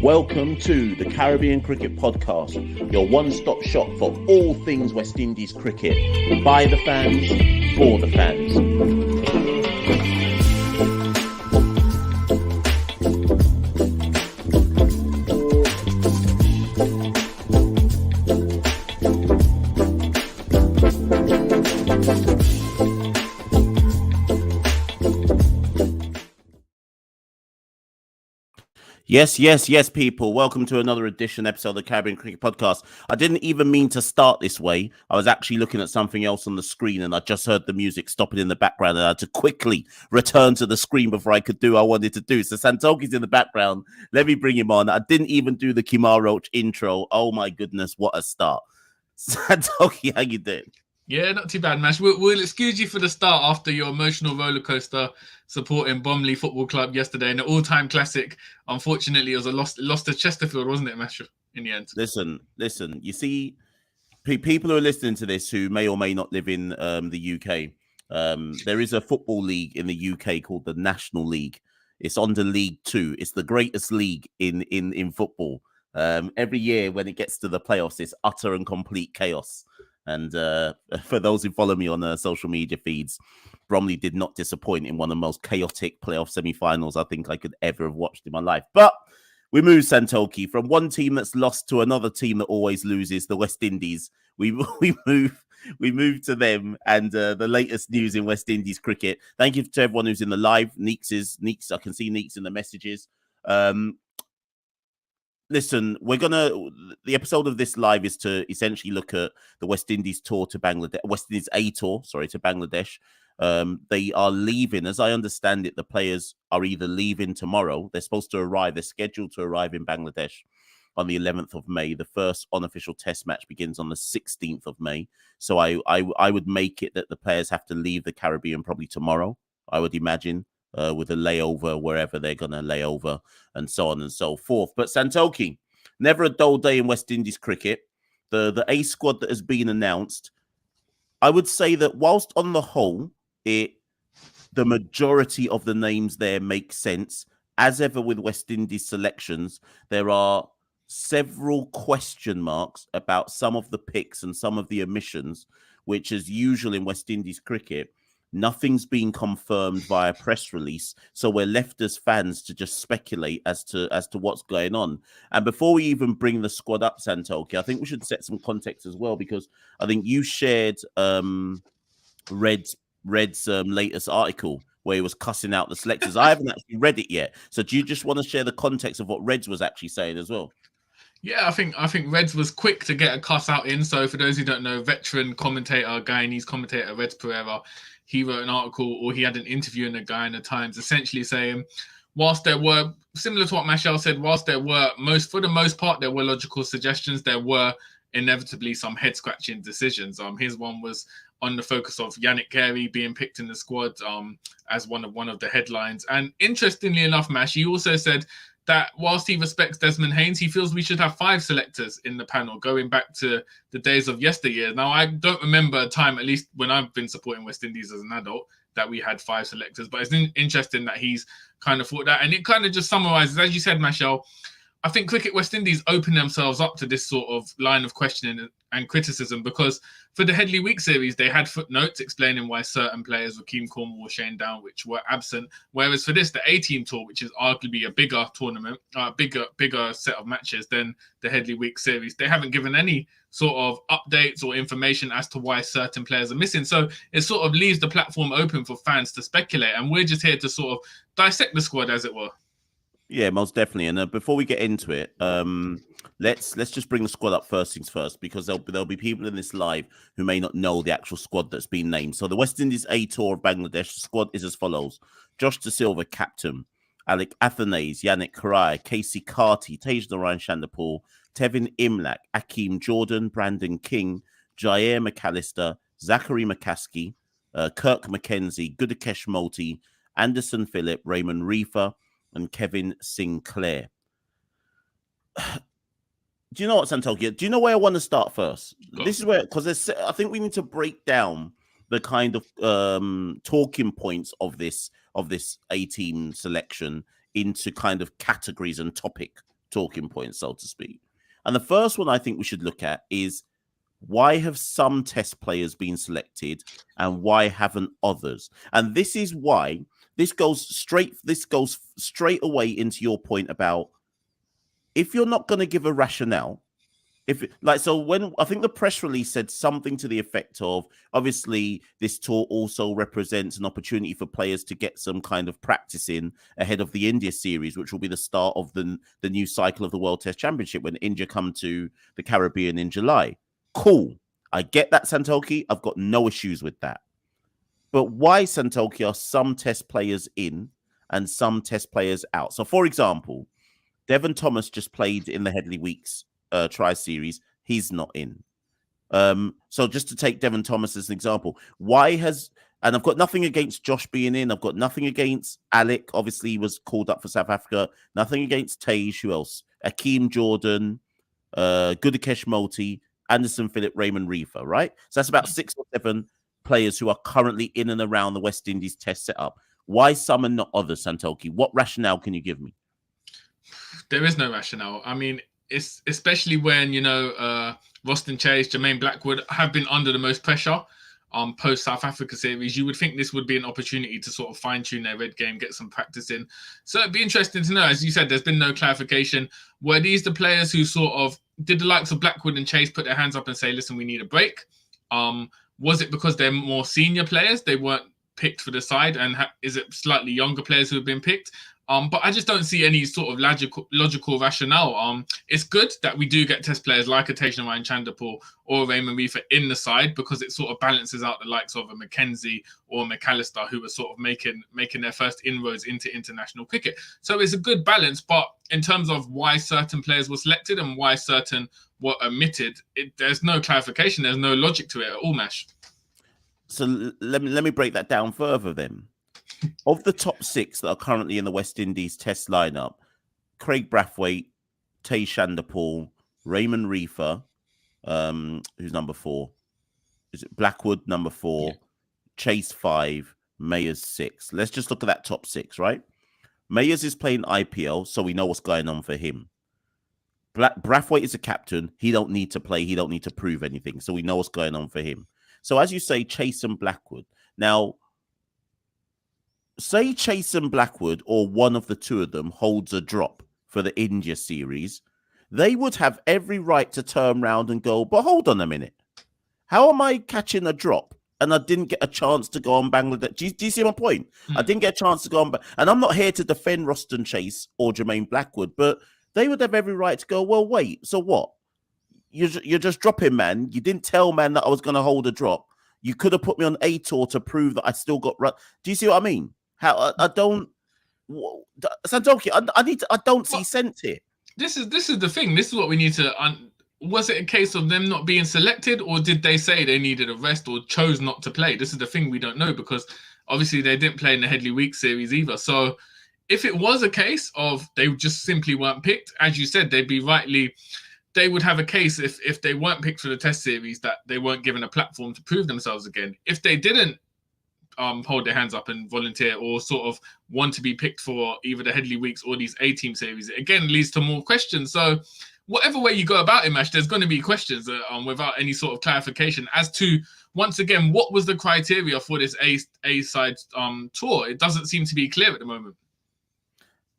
Welcome to the Caribbean Cricket Podcast, your one-stop shop for all things West Indies cricket. By the fans, for the fans. Yes, people. Welcome to another episode of the Caribbean Cricket Podcast. I didn't even mean to start this way. I was actually looking at something else on the screen and I just heard the music stopping in the background and I had to quickly return to the screen before I could do what I wanted to do. So Santokie's in the background. Let me bring him on. I didn't even do the Kimar Roach intro. Oh my goodness, what a start. Santokie, how you doing? Yeah, not too bad, Mash. We'll excuse you for the start after your emotional roller coaster supporting Bromley Football Club yesterday in an all-time classic. Unfortunately, it was lost to Chesterfield, wasn't it, Mash, in the end? Listen. You see, people who are listening to this who may or may not live in the UK, there is a football league in the UK called the National League. It's under League 2. It's the greatest league in football. Every year when it gets to the playoffs, it's utter and complete chaos. And for those who follow me on social media feeds, Bromley did not disappoint in one of the most chaotic playoff semi-finals I think I could ever have watched in my life. But we move, Santokie, from one team that's lost to another team that always loses, the West Indies. We move to them and the latest news in West Indies cricket. Thank you to everyone who's in the live. Neeks, I can see Neeks in the messages. Listen, the episode of this live is to essentially look at the West Indies tour to Bangladesh, West Indies A tour, to Bangladesh. They are leaving, as I understand it, the players are either leaving tomorrow. They're supposed to arrive, they're scheduled to arrive in Bangladesh on the 11th of May. The first unofficial test match begins on the 16th of May. So I would make it that the players have to leave the Caribbean probably tomorrow, I would imagine. With a layover wherever they're going to lay over and so on and so forth. But Santokie, never a dull day in West Indies cricket. The A squad that has been announced, I would say that whilst on the whole, the majority of the names there make sense. As ever with West Indies selections, there are several question marks about some of the picks and some of the omissions, which is usual in West Indies cricket. Nothing's been confirmed via press release, so we're left as fans to just speculate as to what's going on. And before we even bring the squad up, Santokie, I think we should set some context as well, because I think you shared Red's latest article where he was cussing out the selectors. I haven't actually read it yet, so do you just want to share the context of what Reds was actually saying as well? Yeah, I think Reds was quick to get a cuss out in. So for those who don't know, veteran commentator, Guyanese commentator Reds Pereira, he wrote an article, or he had an interview in the Guyana Times, essentially saying, whilst there were, similar to what Machel said, whilst there were for the most part, there were logical suggestions, there were inevitably some head-scratching decisions. His one was on the focus of Yannick Carey being picked in the squad as one of the headlines. And interestingly enough, Mash, he also said that whilst he respects Desmond Haynes, he feels we should have 5 selectors in the panel, going back to the days of yesteryear. Now, I don't remember a time, at least when I've been supporting West Indies as an adult, that we had 5 selectors. But it's interesting that he's kind of thought that. And it kind of just summarizes, as you said, Machel, I think Cricket West Indies open themselves up to this sort of line of questioning and criticism, because for the Headley Week series, they had footnotes explaining why certain players, Rakeem Cornwall, Shane Down, which were absent. Whereas for this, the A-team tour, which is arguably a bigger tournament, bigger set of matches than the Headley Week series, they haven't given any sort of updates or information as to why certain players are missing. So it sort of leaves the platform open for fans to speculate. And we're just here to sort of dissect the squad, as it were. Yeah, most definitely. And before we get into it, let's just bring the squad up first things first, because there'll be people in this live who may not know the actual squad that's been named. So the West Indies A tour of Bangladesh, the squad is as follows: Josh De Silva, captain; Alec Athanaze, Yannick Karai, Casey Carty, Tagenarine Chandapur, Tevin Imlak, Akeem Jordan, Brandon King, Jair McAllister, Zachary McCaskey, Kirk McKenzie, Gudakesh Moti, Anderson Phillip, Raymond Reefer, and Kevin Sinclair. Do you know what, Santokie? Do you know where I want to start first? This is where, because I think we need to break down the kind of talking points of this A-team selection into kind of categories and topic talking points, so to speak. And the first one I think we should look at is, why have some test players been selected and why haven't others? And this is why this goes straight away into your point about, if you're not going to give a rationale, when I think the press release said something to the effect of, obviously this tour also represents an opportunity for players to get some kind of practice in ahead of the India series, which will be the start of the new cycle of the World Test Championship when India come to the Caribbean in July. Cool. I get that, Santokie. I've got no issues with that. But why, Santokie, are some test players in and some test players out? So, for example, Devon Thomas just played in the Headley Weeks tri-series. He's not in. So just to take Devon Thomas as an example, and I've got nothing against Josh being in. I've got nothing against Alec. Obviously, he was called up for South Africa. Nothing against Tej. Who else? Akeem Jordan, Gudakesh Multi, Anderson Phillip, Raymond Reefer, right? So that's about 6 or 7 players who are currently in and around the West Indies test setup. Why some and not others, Santokie? What rationale can you give me? There is no rationale. I mean, it's especially when, Roston Chase, Jermaine Blackwood have been under the most pressure post South Africa series. You would think this would be an opportunity to sort of fine-tune their red game, get some practice in. So it'd be interesting to know, as you said, there's been no clarification. Were these the players who sort of did the likes of Blackwood and Chase put their hands up and say, listen, we need a break? Was it because they're more senior players, they weren't picked for the side? And is it slightly younger players who have been picked? But I just don't see any sort of logical rationale. It's good that we do get test players like a Tejnaran Chanderpaul or Raymond Reefer in the side, because it sort of balances out the likes of a McKenzie or McAllister, who are sort of making their first inroads into international cricket. So it's a good balance. But in terms of why certain players were selected and why certain were omitted, there's no clarification. There's no logic to it at all, Mash. So let me break that down further then. Of the top 6 that are currently in the West Indies test lineup, Craig Brathwaite, Tej Chanderpaul, Raymond Reefer, who's number 4? Is it Blackwood, number 4? Yeah. Chase 5, Mayers 6. Let's just look at that top 6, right? Mayers is playing IPL, so we know what's going on for him. Brathwaite is a captain. He don't need to play. He don't need to prove anything, so we know what's going on for him. So as you say, Chase and Blackwood. Now, say Chase and Blackwood, or one of the two of them, holds a drop for the India series, they would have every right to turn around and go, but hold on a minute. How am I catching a drop and I didn't get a chance to go on Bangladesh? Do you see my point? I didn't get a chance to go on. And I'm not here to defend Roston Chase or Jermaine Blackwood, but they would have every right to go, well, wait, so what? You're just dropping, man. You didn't tell, man, that I was going to hold a drop. You could have put me on A tour to prove that I still got run. Do you see what I mean? How I don't, Santokie, I don't see sense here. This is the thing. This is what we need to. Was it a case of them not being selected, or did they say they needed a rest or chose not to play? This is the thing we don't know, because obviously they didn't play in the Headley Week series either. So if it was a case of they just simply weren't picked, as you said, they would have a case if they weren't picked for the Test series, that they weren't given a platform to prove themselves again. If they didn't hold their hands up and volunteer, or sort of want to be picked for either the Headley Weeks or these A-team series, it again leads to more questions. So whatever way you go about it, Mash, there's going to be questions without any sort of clarification as to, once again, what was the criteria for this A-side tour. It doesn't seem to be clear at the moment.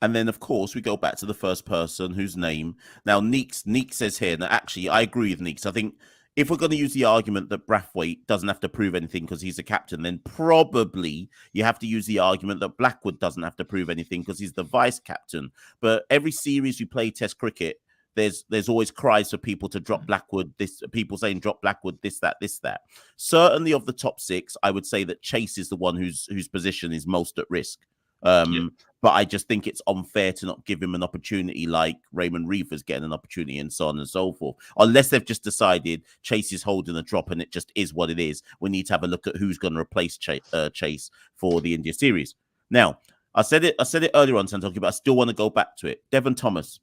And then, of course, we go back to the first person whose name. Now, Neek says here, now actually, I agree with Neek. I think if we're going to use the argument that Brathwaite doesn't have to prove anything because he's a captain, then probably you have to use the argument that Blackwood doesn't have to prove anything because he's the vice captain. But every series we play Test cricket, there's always cries for people to drop Blackwood. People saying drop Blackwood, this, that. Certainly of the top 6, I would say that Chase is the one whose position is most at risk. But I just think it's unfair to not give him an opportunity like Raymond Reefer's getting an opportunity and so on and so forth. Unless they've just decided Chase is holding a drop and it just is what it is. We need to have a look at who's going to replace Chase for the India series. Now, I said it earlier on, Santokie, but I still want to go back to it. Devon Thomas.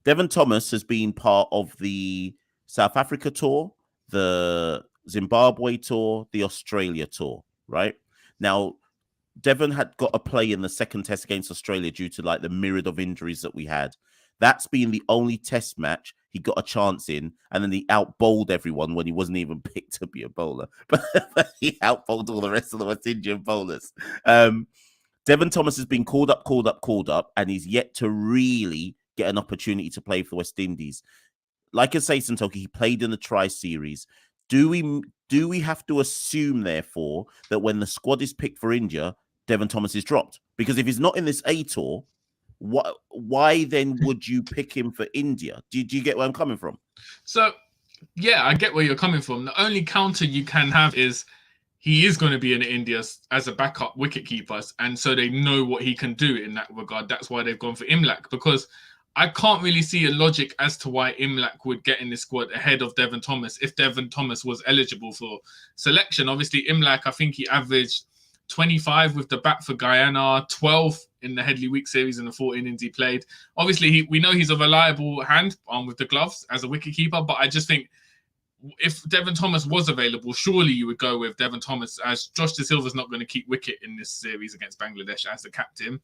Devon Thomas has been part of the South Africa tour, the Zimbabwe tour, the Australia tour, right? Now, Devon had got a play in the second test against Australia due to like the myriad of injuries that we had. That's been the only test match he got a chance in, and then he outbowled everyone when he wasn't even picked to be a bowler. But he outbowled all the rest of the West Indian bowlers. Devon Thomas has been called up, and he's yet to really get an opportunity to play for the West Indies. Like I say, Santokie, he played in the Tri-Series. Do we have to assume, therefore, that when the squad is picked for India, Devon Thomas is dropped? Because if he's not in this A tour, why then would you pick him for India? Do you get where I'm coming from? So, yeah, I get where you're coming from. The only counter you can have is he is going to be in India as a backup wicketkeeper, and so they know what he can do in that regard. That's why they've gone for Imlak, because I can't really see a logic as to why Imlak would get in this squad ahead of Devon Thomas if Devon Thomas was eligible for selection. Obviously, Imlak, I think he averaged 25 with the bat for Guyana, 12 in the Headley Week series in the 4 innings he played. Obviously, we know he's a reliable hand with the gloves as a wicketkeeper, but I just think if Devon Thomas was available, surely you would go with Devon Thomas, as Josh De Silva's not going to keep wicket in this series against Bangladesh as the captain,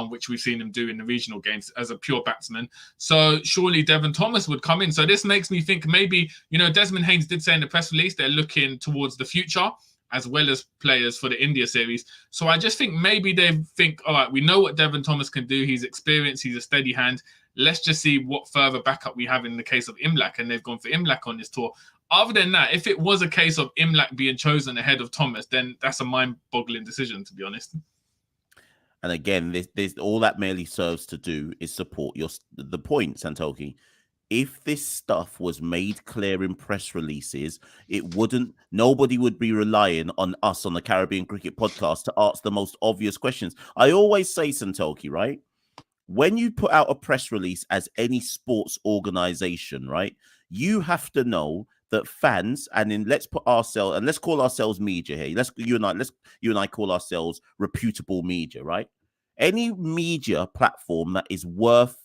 which we've seen him do in the regional games as a pure batsman. So surely Devon Thomas would come in. So this makes me think maybe, Desmond Haynes did say in the press release they're looking towards the future as well as players for the India series. So I just think maybe they think, all right, we know what Devon Thomas can do. He's experienced. He's a steady hand. Let's just see what further backup we have in the case of Imlak, and they've gone for Imlak on this tour. Other than that, if it was a case of Imlak being chosen ahead of Thomas, then that's a mind-boggling decision, to be honest. And again, this all that merely serves to do is support the point, Santokie. If this stuff was made clear in press releases, nobody would be relying on us on the Caribbean Cricket Podcast to ask the most obvious questions. I always say, Santokie, right? When you put out a press release as any sports organization, right, you have to know that fans, and then let's call ourselves media here. You and I call ourselves reputable media, right? Any media platform that is worth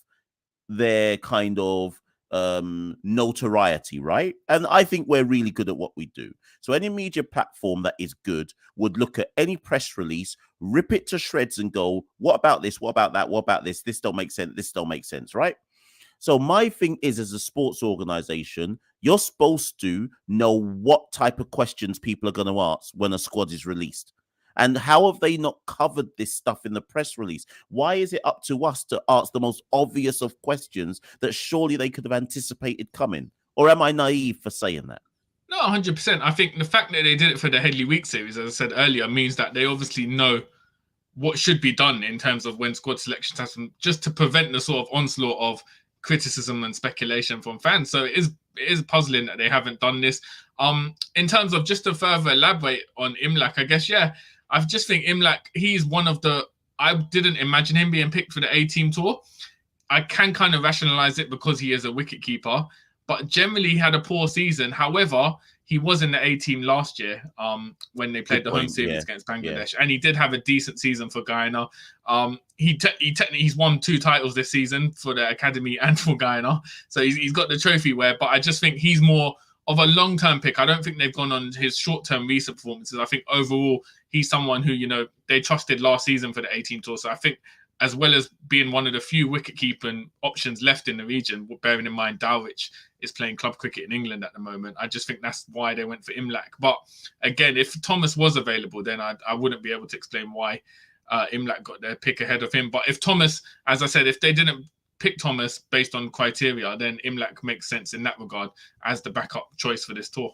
their kind of notoriety, right? And I think we're really good at what we do. So any media platform that is good would look at any press release, rip it to shreds and go, what about this? What about that? What about this? This don't make sense. This don't make sense, right? So my thing is, as a sports organization, you're supposed to know what type of questions people are going to ask when a squad is released. And how have they not covered this stuff in the press release? Why is it up to us to ask the most obvious of questions that surely they could have anticipated coming? Or am I naive for saying that? No, 100%. I think the fact that they did it for the Headley Week series, as I said earlier, means that they obviously know what should be done in terms of when squad selections happen, just to prevent the sort of onslaught of criticism and speculation from fans. So it is puzzling that they haven't done this. In terms of just to further elaborate on Imlak, I guess, I just think Imlak, he's one of I didn't imagine him being picked for the A-team tour. I can kind of rationalize it because he is a wicketkeeper, but generally he had a poor season. However, he was in the A-team last year when they played the home series against Bangladesh, and he did have a decent season for Guyana. He's won 2 titles this season for the academy and for Guyana, so he's got the trophy wear. But I just think he's more of a long-term pick. I don't think they've gone on his short-term recent performances. I think overall he's someone who they trusted last season for the A-team tour. So I think, as well as being one of the few wicket-keeping options left in the region, bearing in mind Dowrich is playing club cricket in England at the moment, I just think that's why they went for Imlak. But again, if Thomas was available, then I wouldn't be able to explain why Imlak got their pick ahead of him. But if Thomas, as I said, if they didn't pick Thomas based on criteria, then Imlak makes sense in that regard as the backup choice for this tour.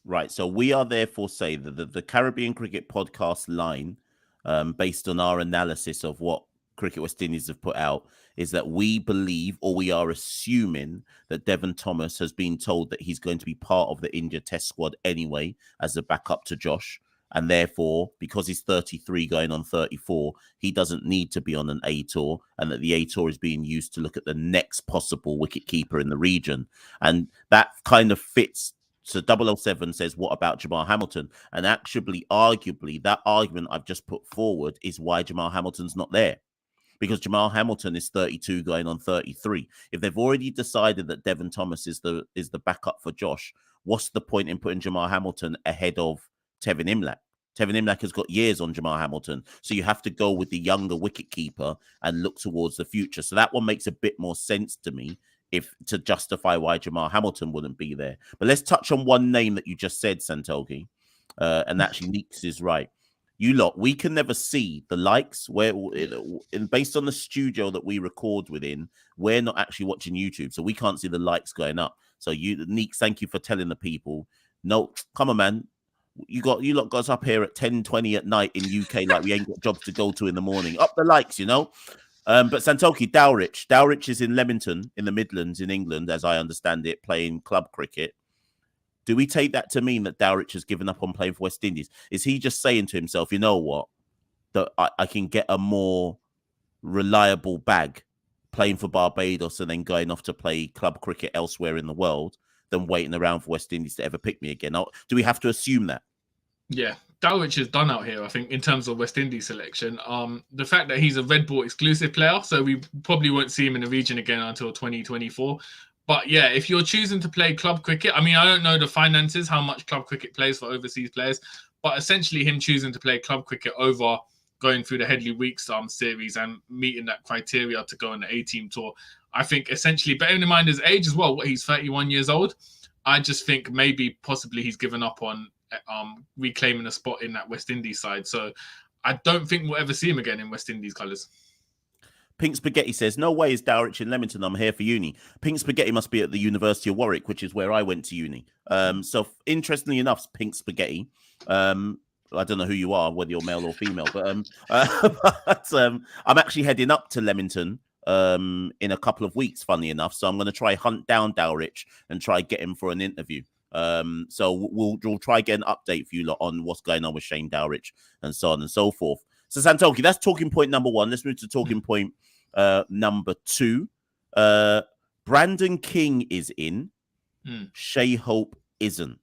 Right. So we are therefore say that the Caribbean Cricket Podcast line, based on our analysis of what Cricket West Indies have put out, is that we believe, or we are assuming, that Devon Thomas has been told that he's going to be part of the India Test squad anyway as a backup to Josh. And therefore, because he's 33 going on 34, he doesn't need to be on an A tour, and that the A tour is being used to look at the next possible wicketkeeper in the region. And that kind of fits. So 007 says, what about Jamal Hamilton? And actually, arguably, that argument I've just put forward is why Jamal Hamilton's not there. Because Jamal Hamilton is 32 going on 33. If they've already decided that Devon Thomas is the backup for Josh, what's the point in putting Jamal Hamilton ahead of Tevin Imlach? Tevin Imlach has got years on Jamal Hamilton, so you have to go with the younger wicketkeeper and look towards the future. So that one makes a bit more sense to me, if to justify why Jamal Hamilton wouldn't be there. But let's touch on one name that you just said, Santoki, and actually Neeks is right. You lot, we can never see the likes where, based on the studio that we record within, we're not actually watching YouTube, so we can't see the likes going up. So Neeks, thank you for telling the people. No, come on, man. You lot got us up here at 10:20 at night in UK, like we ain't got jobs to go to in the morning. Up the likes, you know. But Santoki, Dowrich is in Leamington in the Midlands in England, as I understand it, playing club cricket. Do we take that to mean that Dowrich has given up on playing for West Indies? Is he just saying to himself, you know what, that I can get a more reliable bag playing for Barbados and then going off to play club cricket elsewhere in the world than waiting around for West Indies to ever pick me again? Do we have to assume that? Yeah, Dowrich is done out here, I think, in terms of West Indies selection. The fact that he's a red ball exclusive player, so we probably won't see him in the region again until 2024. But yeah, if you're choosing to play club cricket, I mean, I don't know the finances, how much club cricket plays for overseas players, but essentially him choosing to play club cricket over going through the Headley Weeks series and meeting that criteria to go on the A-team tour, I think essentially, bearing in mind his age as well, he's 31 years old, I just think maybe possibly he's given up on reclaiming a spot in that West Indies side. So I don't think we'll ever see him again in West Indies colours. Pink Spaghetti says, no way is Dowrich in Leamington. I'm here for uni. Pink Spaghetti must be at the University of Warwick, which is where I went to uni. So interestingly enough, Pink Spaghetti, I don't know who you are, whether you're male or female, but I'm actually heading up to Leamington in a couple of weeks, funny enough. So I'm going to try hunt down Dowrich and try get him for an interview. So we'll try get an update for you lot on what's going on with Shane Dowrich and so on and so forth. So Santoki, that's talking point number one. Let's move to talking point number two. Brandon King is in. Shai Hope isn't.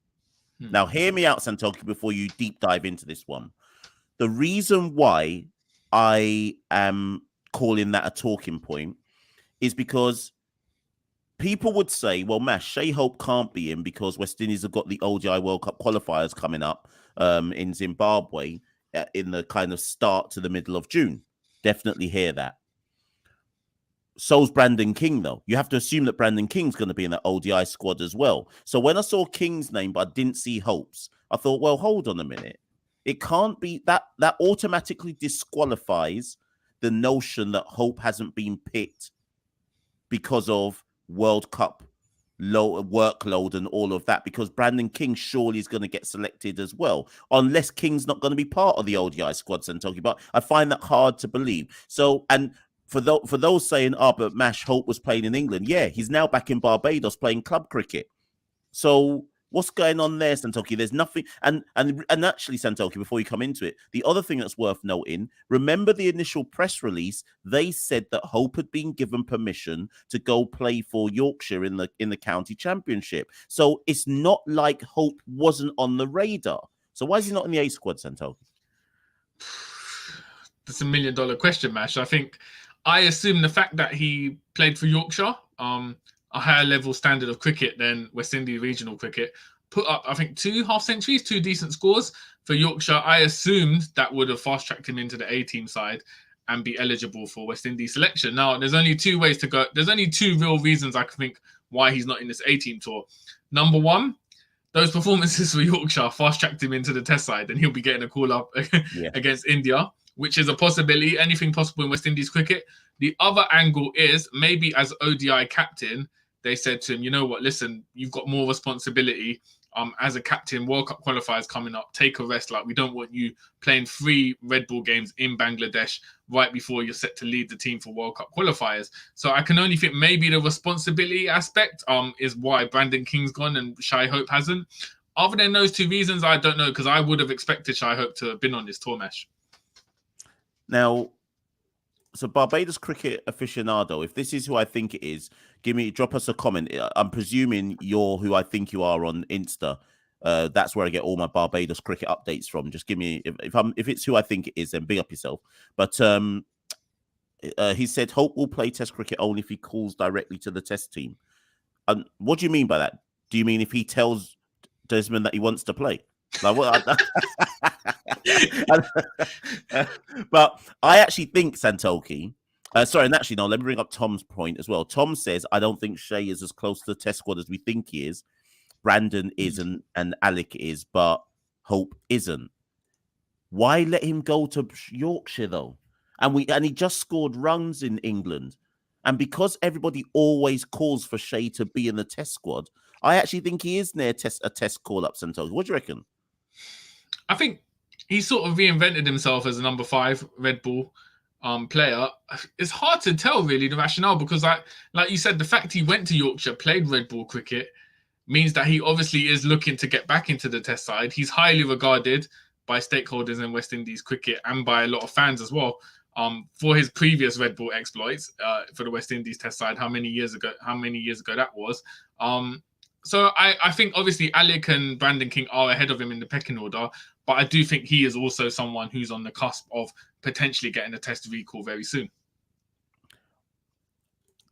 Now, hear me out, Santoki, before you deep dive into this one. The reason why I am calling that a talking point is because people would say, well, Mash, Shai Hope can't be in because West Indies have got the ODI World Cup qualifiers coming up in Zimbabwe in the kind of start to the middle of June. Definitely hear that. So's Brandon King, though. You have to assume that Brandon King's going to be in that ODI squad as well. So when I saw King's name, but I didn't see Hope's, I thought, well, hold on a minute. It can't be that automatically disqualifies the notion that Hope hasn't been picked because of World Cup low workload and all of that, because Brandon King surely is going to get selected as well, unless King's not going to be part of the ODI squad, Santoki. But I find that hard to believe. So, and for those saying, but Mash, Hope was playing in England. Yeah, he's now back in Barbados playing club cricket. So what's going on there, Santoki? There's nothing. And actually, Santoki, before you come into it, the other thing that's worth noting, remember the initial press release, they said that Hope had been given permission to go play for Yorkshire in the county championship. So it's not like Hope wasn't on the radar. So why is he not in the A squad, Santoki? That's $1 million question, Mash. I assume the fact that he played for Yorkshire, a higher level standard of cricket than West Indies regional cricket, put up, I think, 2 half-centuries, 2 decent scores for Yorkshire. I assumed that would have fast-tracked him into the A-team side and be eligible for West Indies selection. Now, there's only 2 ways to go. There's only 2 real reasons I can think why he's not in this A-team tour. Number one, those performances for Yorkshire fast-tracked him into the test side, and he'll be getting a call-up against India, which is a possibility, anything possible in West Indies cricket. The other angle is maybe as ODI captain, they said to him, you know what, listen, you've got more responsibility as a captain. World Cup qualifiers coming up. Take a rest. Like, we don't want you playing 3 red ball games in Bangladesh right before you're set to lead the team for World Cup qualifiers. So I can only think maybe the responsibility aspect is why Brandon King's gone and Shai Hope hasn't. Other than those 2 reasons, I don't know, because I would have expected Shai Hope to have been on this tour, Mesh. Now, so Barbados cricket aficionado, if this is who I think it is, drop us a comment. I'm presuming you're who I think you are on Insta. That's where I get all my Barbados cricket updates from. Just give me if it's who I think it is, then big up yourself. But he said Hope will play Test cricket only if he calls directly to the Test team. What do you mean by that? Do you mean if he tells Desmond that he wants to play. Like what? But I actually think Santokie. Sorry, and actually, no, let me bring up Tom's point as well. Tom says, I don't think Shea is as close to the test squad as we think he is. Brandon isn't, and Alec is, but Hope isn't. Why let him go to Yorkshire though? And he just scored runs in England. And because everybody always calls for Shea to be in the test squad, I actually think he is near a test call up, Santokie. What do you reckon? I think he sort of reinvented himself as a number 5 Red Bull player. It's hard to tell really the rationale, because like you said, the fact he went to Yorkshire, played Red Bull cricket, means that he obviously is looking to get back into the test side. He's highly regarded by stakeholders in West Indies cricket and by a lot of fans as well, for his previous Red Bull exploits for the West Indies test side. How many years ago that was. So I think obviously Alec and Brandon King are ahead of him in the pecking order, but I do think he is also someone who's on the cusp of potentially getting a test recall very soon.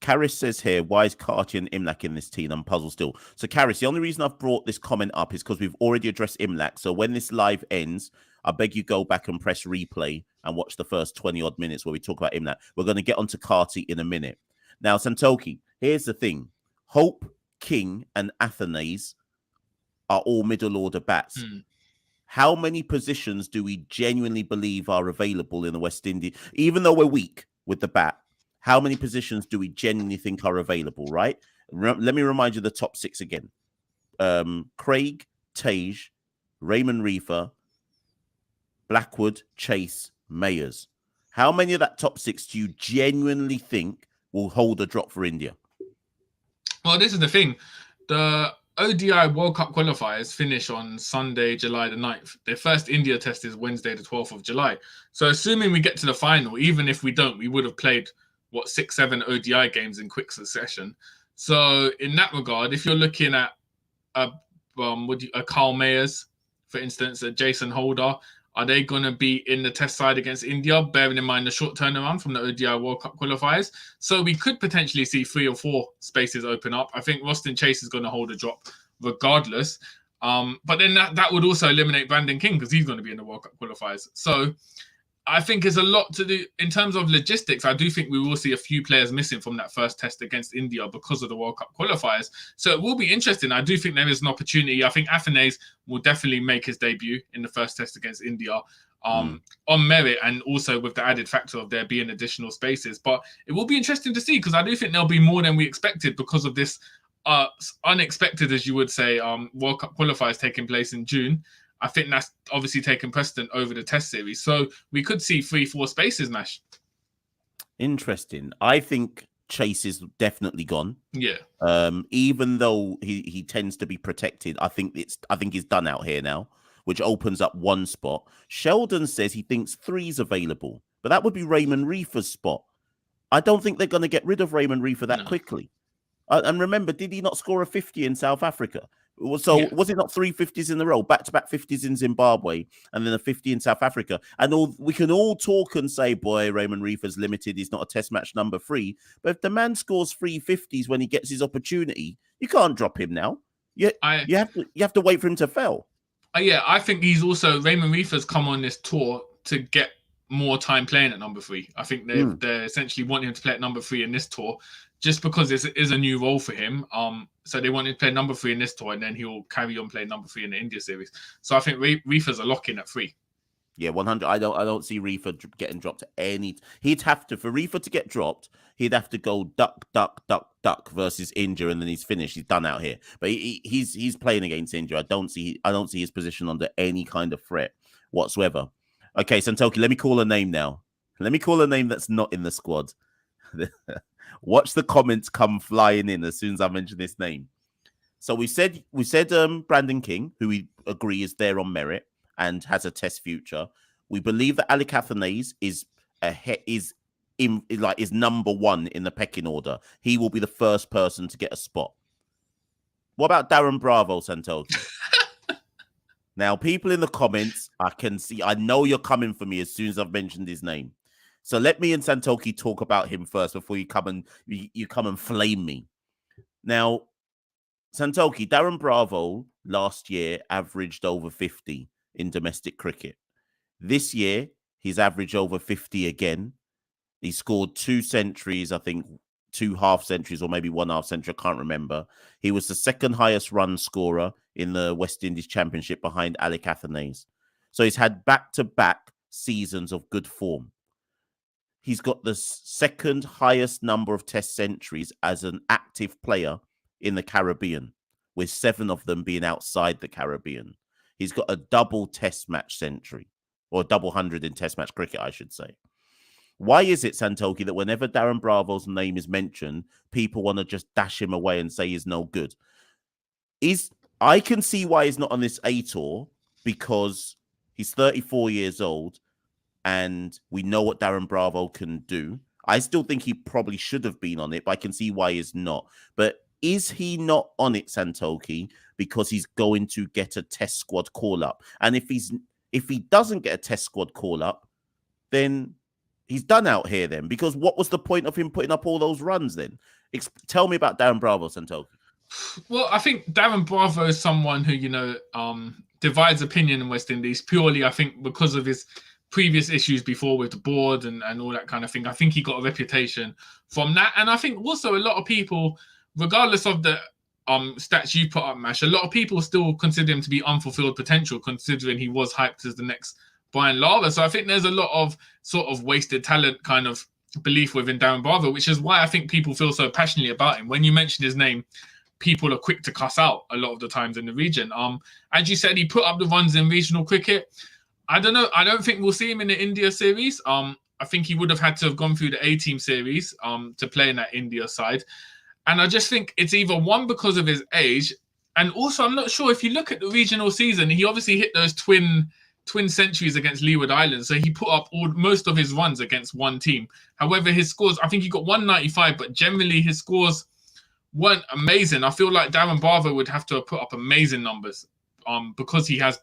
Karis says here, why is Carty and Imlak in this team? I'm puzzled still. So, Karis, the only reason I've brought this comment up is because we've already addressed Imlak. So when this live ends, I beg you go back and press replay and watch the first 20-odd minutes where we talk about Imlak. We're going to get onto Carty in a minute. Now, Santokie, here's the thing. Hope, King, and Athanase are all middle-order bats. How many positions do we genuinely believe are available in the West Indies? Even though we're weak with the bat, how many positions do we genuinely think are available, right? Let me remind you the top 6 again. Craig, Tage, Raymond Reefer, Blackwood, Chase, Mayers. How many of that top 6 do you genuinely think will hold a drop for India? Well, this is the thing. The ODI World Cup qualifiers finish on Sunday, July the 9th. Their first India test is Wednesday, the 12th of July. So assuming we get to the final, even if we don't, we would have played 6-7 ODI games in quick succession. So in that regard, if you're looking at a Carl Mayers, for instance, a Jason Holder, are they going to be in the test side against India, bearing in mind the short turnaround from the ODI World Cup qualifiers? So we could potentially see 3 or 4 spaces open up. I think Roston Chase is going to hold a drop regardless. But then that would also eliminate Brandon King, because he's going to be in the World Cup qualifiers. So I think there's a lot to do in terms of logistics. I do think we will see a few players missing from that first test against India because of the World Cup qualifiers. So it will be interesting. I do think there is an opportunity. I think Athanase will definitely make his debut in the first test against India on merit, and also with the added factor of there being additional spaces. But it will be interesting to see, because I do think there'll be more than we expected because of this unexpected, as you would say, World Cup qualifiers taking place in June. I think that's obviously taken precedent over the test series. So we could see 3-4 spaces, Mash. Interesting. I think Chase is definitely gone. Yeah. Even though he tends to be protected, I think he's done out here now, which opens up one spot. Sheldon says he thinks 3's available, but that would be Raymond Reefer's spot. I don't think they're going to get rid of Raymond Reefer that quickly. And remember, did he not score a 50 in South Africa? So was it not 3 50s in a row, back-to-back 50s in Zimbabwe, and then a 50 in South Africa? And we can all talk and say, boy, Raymond Reefer's limited. He's not a test match number 3. But if the man scores 3 50s when he gets his opportunity, you can't drop him now. You have to wait for him to fail. I think he's also, Raymond Reefer's come on this tour to get more time playing at number 3. I think they're essentially wanting him to play at number 3 in this tour, just because this is a new role for him. So they want him to play number 3 in this tour, and then he'll carry on playing number 3 in the India series. So I think Reefer's a lock-in at 3. Yeah, 100. I don't see Reefer getting dropped to any. He'd have to, for Reefer to get dropped, he'd have to go duck, duck, duck, duck versus India, and then he's finished. He's done out here. But he's playing against India. I don't see his position under any kind of threat whatsoever. Okay, Santokie, let me call a name now. Let me call a name that's not in the squad. Watch the comments come flying in as soon as I mention this name. So we said Brandon King, who we agree is there on merit and has a test future. We believe that Alec Athanase is number 1 in the pecking order. He will be the first person to get a spot. What about Darren Bravo, Santokie? Now, people in the comments, I know you're coming for me as soon as I've mentioned his name. So let me and Santokie talk about him first before you come and flame me. Now, Santokie, Darren Bravo last year averaged over 50 in domestic cricket. This year, he's averaged over 50 again. He scored 2 centuries, I think 2 half centuries or maybe 1 half century. I can't remember. He was the second highest run scorer in the West Indies Championship behind Alec Athanaze. So he's had back-to-back seasons of good form. He's got the second highest number of test centuries as an active player in the Caribbean, with 7 of them being outside the Caribbean. He's got a double test match century, or a double 100 in test match cricket, I should say. Why is it, Santokie, that whenever Darren Bravo's name is mentioned, people want to just dash him away and say he's no good? I can see why he's not on this A tour, because he's 34 years old and we know what Darren Bravo can do. I still think he probably should have been on it, but I can see why he's not. But is he not on it, Santokie, because he's going to get a test squad call-up? And if he doesn't get a test squad call-up, then he's done out here then. Because what was the point of him putting up all those runs then? Tell me about Darren Bravo, Santokie. Well, I think Darren Bravo is someone who, divides opinion in West Indies purely, I think, because of his previous issues before with the board and all that kind of thing. I think he got a reputation from that. And I think also a lot of people, regardless of the stats you put up, Mash, a lot of people still consider him to be unfulfilled potential, considering he was hyped as the next Brian Lara. So I think there's a lot of sort of wasted talent kind of belief within Darren Bravo, which is why I think people feel so passionately about him. When you mention his name, people are quick to cuss out a lot of the times in the region. As you said, he put up the runs in regional cricket. I don't know. I don't think we'll see him in the India series. I think he would have had to have gone through the A-team series to play in that India side. And I just think it's either one, because of his age, and also I'm not sure if you look at the regional season, he obviously hit those twin centuries against Leeward Islands. So he put up most of his runs against one team. However, his scores, I think he got 195, but generally his scores weren't amazing. I feel like Darren Bravo would have to have put up amazing numbers because he has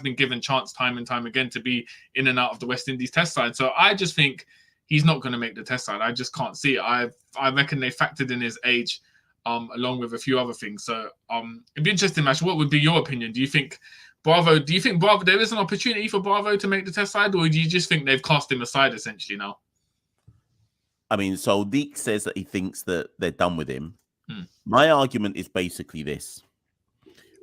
been given chance time and time again to be in and out of the West Indies test side. So I just think he's not going to make the test side. I just can't see it. I reckon they factored in his age along with a few other things. So it'd be interesting, Mash. What would be your opinion? Do you think Bravo there is an opportunity for Bravo to make the test side, or do you just think they've cast him aside essentially now? I mean, so Deek says that he thinks that they're done with him. My argument is basically this.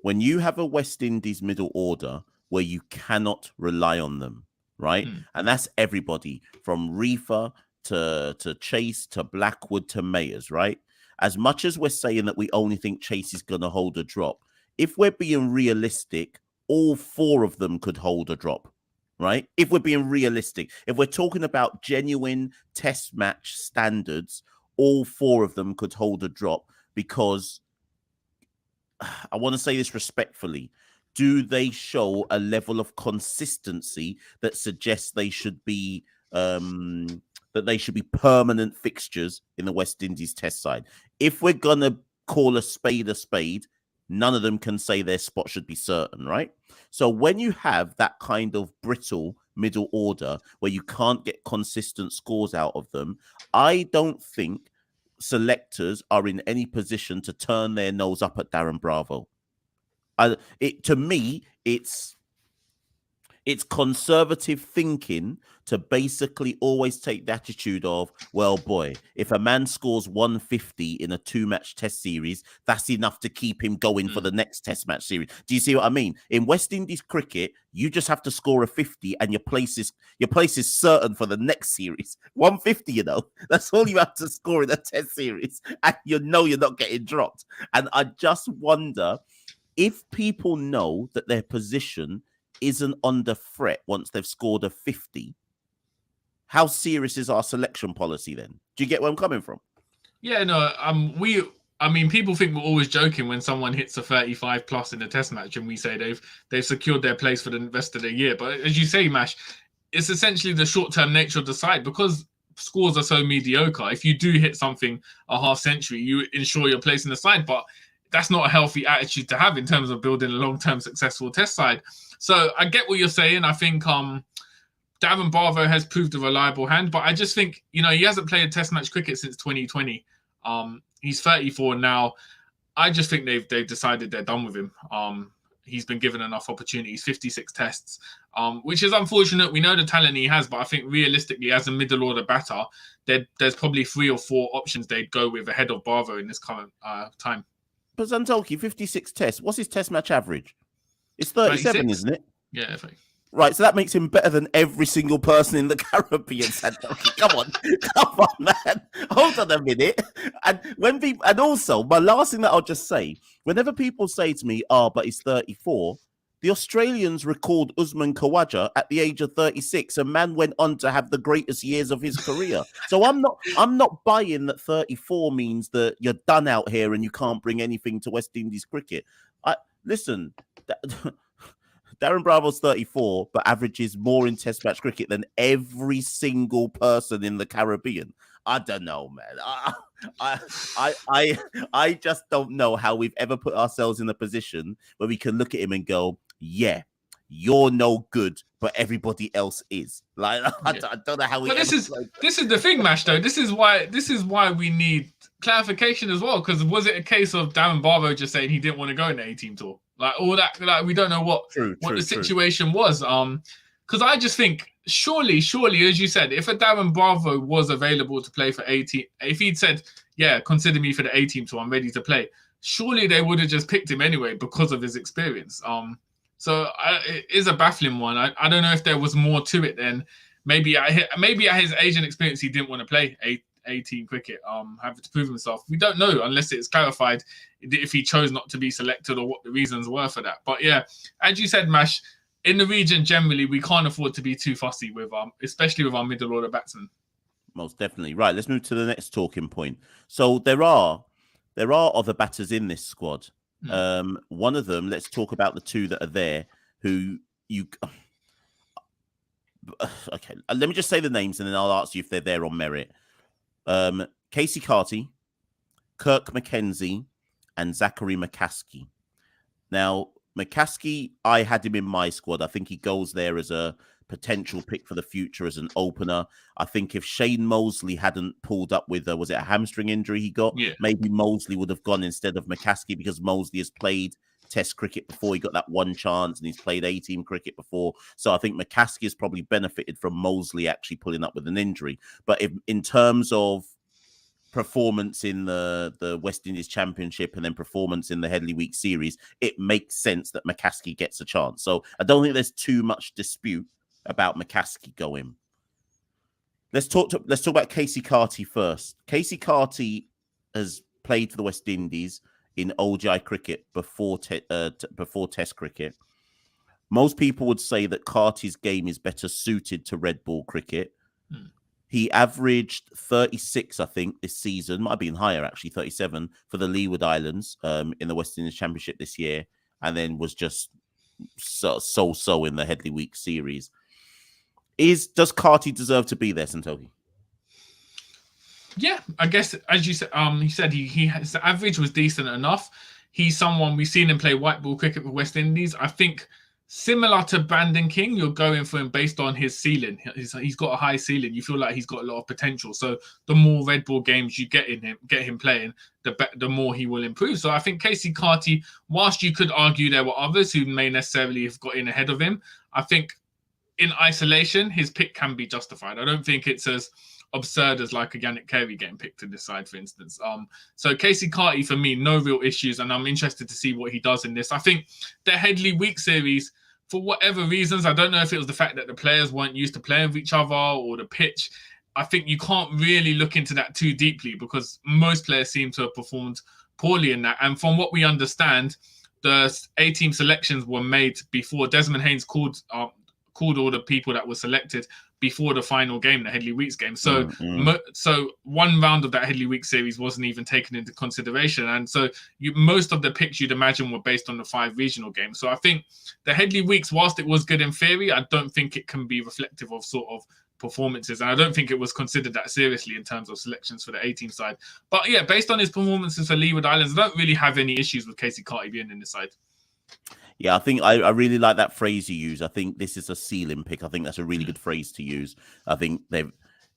When you have a West Indies middle order where you cannot rely on them, right? And that's everybody from Reefer to Chase to Blackwood to Mayers, right? As much as we're saying that we only think Chase is going to hold a drop, if we're being realistic, all 4 of them could hold a drop, right? If we're being realistic, if we're talking about genuine test match standards, all 4 of them could hold a drop, because I want to say this respectfully. Do they show a level of consistency that suggests they should be permanent fixtures in the West Indies test side? If we're gonna call a spade, none of them can say their spot should be certain, right? So when you have that kind of brittle middle order where you can't get consistent scores out of them, I don't think selectors are in any position to turn their nose up at Darren Bravo. To me, it's conservative thinking to basically always take the attitude of, well, boy, if a man scores 150 in a 2-match test series, that's enough to keep him going for the next test match series. Do you see what I mean? In West Indies cricket, you just have to score a 50 and your place is certain for the next series. 150, that's all you have to score in a test series, and you're not getting dropped. And I just wonder if people know that their position isn't under threat once they've scored a 50, how serious is our selection policy then? Do you get where I'm coming from? Yeah, no, people think we're always joking when someone hits a 35 plus in a test match and we say they've secured their place for the rest of the year. But as you say, Mash, it's essentially the short-term nature of the side, because scores are so mediocre. If you do hit something a half century, you ensure your place in the side, but that's not a healthy attitude to have in terms of building a long-term successful test side. So I get what you're saying. I think Darren Bravo has proved a reliable hand, but I just think, he hasn't played test match cricket since 2020. He's 34 now. I just think they've decided they're done with him. He's been given enough opportunities, 56 tests, which is unfortunate. We know the talent he has, but I think realistically, as a middle order batter, there's probably 3 or 4 options they'd go with ahead of Bravo in this current time. But Santokie, 56 tests. What's his test match average? It's 37, 36? isn't it? Yeah, 30. Right, so that makes him better than every single person in the Caribbean, Santokie. Come on, man. Hold on a minute. And also, my last thing that I'll just say, whenever people say to me, but he's 34, the Australians recalled Usman Khawaja at the age of 36. A man went on to have the greatest years of his career. So I'm not buying that 34 means that you're done out here and you can't bring anything to West Indies cricket. Listen. Darren Bravo's 34, but averages more in Test match cricket than every single person in the Caribbean. I don't know, man. I just don't know how we've ever put ourselves in a position where we can look at him and go, yeah, you're no good, but everybody else is. Like, I don't know how we. But this is the thing, Mash. Though this is why we need clarification as well. Because was it a case of Darren Bravo just saying he didn't want to go in the A-team tour? Like all that, like we don't know what the situation was. Because I just think surely, as you said, if a Darren Bravo was available to play for A-team, if he'd said, yeah, consider me for the A-team tour, I'm ready to play, surely they would have just picked him anyway because of his experience. So it is a baffling one. I don't know if there was more to it then. Maybe at his age and experience, he didn't want to play A-team cricket, having to prove himself. We don't know unless it's clarified if he chose not to be selected or what the reasons were for that. But yeah, as you said, Mash, in the region generally, we can't afford to be too fussy with especially with our middle order batsmen. Most definitely. Right, let's move to the next talking point. So there are other batters in this squad. One of them, let's talk about the 2 that are there who you... Okay, let me just say the names and then I'll ask you if they're there on merit. Casey Carty, Kirk McKenzie, and Zachary McCaskey. Now, McCaskey, I had him in my squad. I think he goes there as a potential pick for the future as an opener. I think if Shane Mosley hadn't pulled up with was it a hamstring injury he got? Yeah. Maybe Mosley would have gone instead of McCaskey because Mosley has played Test cricket before. He got that one chance and he's played A-team cricket before. So I think McCaskey has probably benefited from Mosley actually pulling up with an injury. But in terms of performance in the West Indies Championship and then performance in the Headley Week series, it makes sense that McCaskey gets a chance. So I don't think there's too much dispute about McCaskey going. Let's talk about Casey Carty first. Casey Carty has played for the West Indies in ODI cricket before Test cricket. Most people would say that Carty's game is better suited to red ball cricket. He averaged 36, I think, this season. Might have been higher, actually, 37 for the Leeward Islands in the West Indies Championship this year, and then was just so in the Headley Week series. Does Carty deserve to be there, Santokie? Yeah, I guess as you said, he said his average was decent enough. He's someone we've seen him play white ball cricket for West Indies. I think similar to Brandon King, you're going for him based on his ceiling. He's got a high ceiling. You feel like he's got a lot of potential. So the more red ball games you get him playing, the more he will improve. So I think Casey Carty, whilst you could argue there were others who may necessarily have got in ahead of him, I think in isolation, his pick can be justified. I don't think it's as absurd as like a Yannick Carey getting picked to this side, for instance. So Casey Carty, for me, no real issues, and I'm interested to see what he does in this. I think the Headley Week series, for whatever reasons, I don't know if it was the fact that the players weren't used to playing with each other or the pitch. I think you can't really look into that too deeply because most players seem to have performed poorly in that. And from what we understand, the A-team selections were made before Desmond Haynes called all the people that were selected before the final game, the Headley Weeks game. So so one round of that Headley Week series wasn't even taken into consideration. And so most of the picks you'd imagine were based on the 5 regional games. So I think the Headley Weeks, whilst it was good in theory, I don't think it can be reflective of sort of performances. And I don't think it was considered that seriously in terms of selections for the A-team side. But yeah, based on his performances for Leeward Islands, I don't really have any issues with Casey Carty being in this side. Yeah, I think I really like that phrase you use. I think this is a ceiling pick. I think that's a really good phrase to use. I think